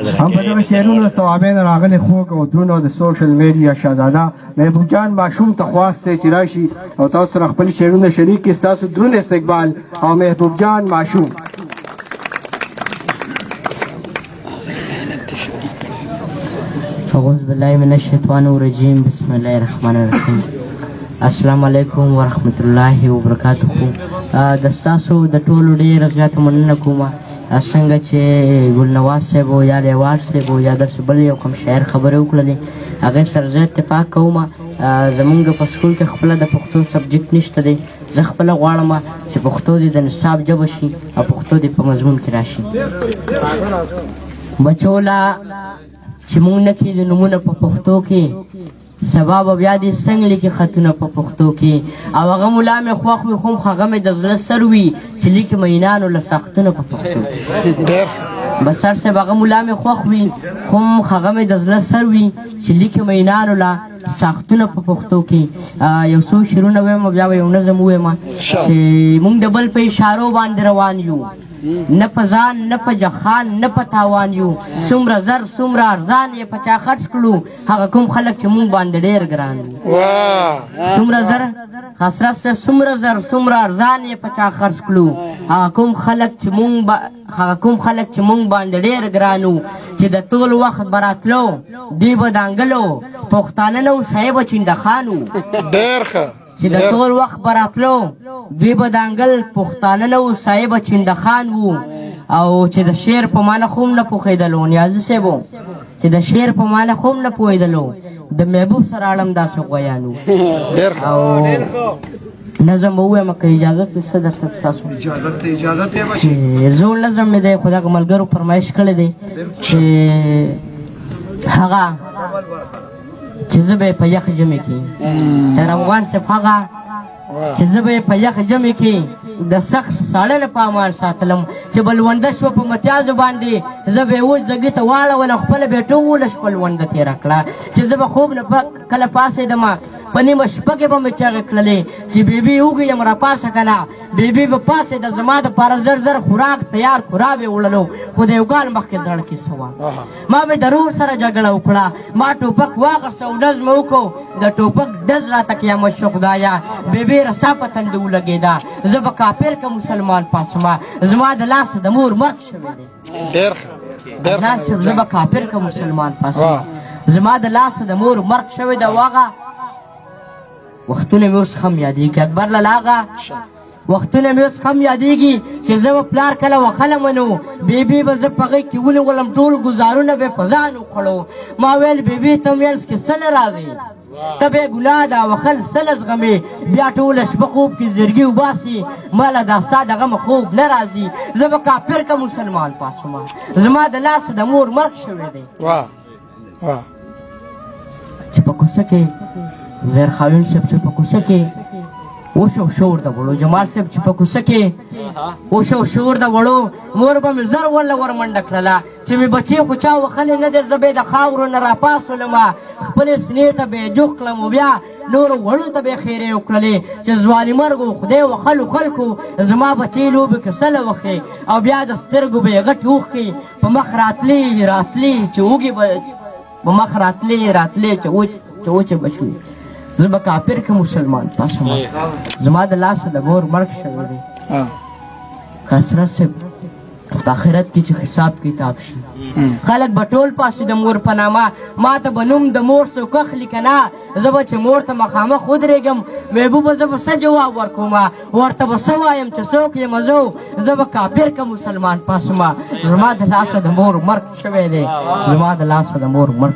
هم په دغه شعرونو صوابین راغلي خوږ او درونو د سوشل میډیا شهزاده محبوب جان ماشوم ته خواست دی چې راشي او تاسو سره خپل شعرونه شریک کړي. ستاسو دروند استقبال او محبوب جان ماشوم. اعوذ بالله من الشیطان الرجیم بسم الله الرحمن الرحیم. السلام علیکم ورحمت الله وبرکاته. د ستاسو د ټولو ډېره زیاته مننه کومه څنګه چې ګلنواز صاحب او یا لیوار صاحب او یا داسې بل یو کوم شاعر خبرې وکړلې هغې سره زه اتفاق کوم. زمونږ په سکول کې خپله د پښتو سبجیکټ نشته دی. زه خپله غواړم چې پښتو دې د نصاب ژبه شي او پښتو دې په مضمون کې راشي. بچو لا چې مونږ نه کېږي نومونه په پښتو کې سبا به بیا دې څنګه لیکي خطونه په پښتو کې او هغه ملا مې خوښ وي خو هغه مې د زړه سر وي چې لیکي مینانو له ساختونه په پښتو کې. بسر صاحب هغه ملا مې خوښ وي خو هغه مې د زړه سر وي چې لیکي مینانو له ساختونه په پښتو کې. یو څو شعرونه ویم بیا به یو نظم ووایم چې مونږ د بل په اشارو باندې روان یو نه په ځان نه په جخان نه په تاوان یو څومره زر څومره ارزان یې په چا خرڅ کړو هغه کوم خلک چې مونږ باندې ډېر ګران وي. څومره زر حسرت صاحب څومره زر څومره ارزان یې په چا خرڅ کړو هغه کوم خلک چې مونږ باندې ډېر ګران وو چې د ټول وخت به راتلو دوی به دانګلو پښتانه نه وو سایه به چنډخان وو. چې د ټول وخت به راتلو دوی به دانګل پښتانه نه وو سایه به چنډخان وو او چې د شعر په معنی خو هم نه پوهېدلو نیازي صاحب چې د شعر په معنی خو هم نه پوهېدلو د محبوب سره اړم داسې غویان وو. او نظم به ووایم که اجازت وي څه درته ستاسو چې زوړ نظم مې دی خو دغه ملګرو فرمایش کړی دی چې هغه چې زه به یې په یخ ژمي کې تر افغان صاحب هغه چې زه به یې په یخ ژمي کې د سخت ساړه نه په امان ساتلم چې بلونده شوه په متیازو باندې زه به یې اوس ځګي ته واړوله خپله به یې ټوله شپه لونده تېره کړه چې زه به خوب نه کله پاڅېدم په نیمه شپه کې به مې چغې کړلې چې بیبي اوږې یم راپاسه که نه بیبي به پاڅېده زما دپاره زر زر خوراک تیار خورا به یې وړلو خو د یو کال مخکې زړه کې څه وه ما مې د رور سره جګړه وکړه ما ټوپک واغسته او ډز مې وکړو د ټوپک ډز راته قیامت شو خدایه بیبي رسا په تندې ولګېده زه به کافر که مسلمان پاسما زما د لاسه د مور مرګ شوی دی. ناصر زه به کافر که مسلمان پاسما زما د لاسه د مور مرګ شوی دی. واغه وختونه مې اوس هم یادېږي اکبر لاغه وختونه مې اوس هم یادېږي چې زه به پلار کله وخلم نو بیبي به زه په غېږ کې ونیولم ټول ګزارونه به یې په ځان وخوړو ما ویل بیبي ته منځ کې څه نه راځې ته به یې ګناه ده وخل څه نه زغمې بیا ټوله شپه خوب کې زرګي وباسي ماله دا ستا د غمه خوب نه راځي زه به کافر که مسلمان پاسومه زما د لاسه د مور مرګ شوی دی. چې په کوڅه کې زیر خاوین صاحب چې په کوڅه کې وشو شور د وړو جمال صاحب چې په کوڅه کې وشو شور د وړو مور به مې زر وله ورمنډه کړله چې مې بچې خو چا وخلې نه دی زه به یې د خاورو نه راپاڅولم خپلې سینې ته به یې جوخ کړم او بیا نورو وړو ته به یې خیرې وکړلې چې ځواني مرګ و خدای وخلو خلکو زما بچې لوبې کې سله وښې او بیا د سترګو به یې غټې اوښکې په مخ راتلې چې اوږې به په مخ راتلې چې وچې به شوې زه به کافر که مسلمان پاسما زما د لاسه د مور مرګ شوی دی. حسرت صاحب په آخرت کې چې حساب کتاب شي خلک به ټول پاسې د مور په نامه ما ته به نوم د مور څوک اخلي که نه زه به چې مور ته مخامخ ودرېږم محبوبه زه به څه جواب ورکوم ورته به څه وایم چې څوک یم زه به کافر که مسلمان پاسما زما د لاسه د مور مرګ شوی دی زما د لاسه د مور مرګ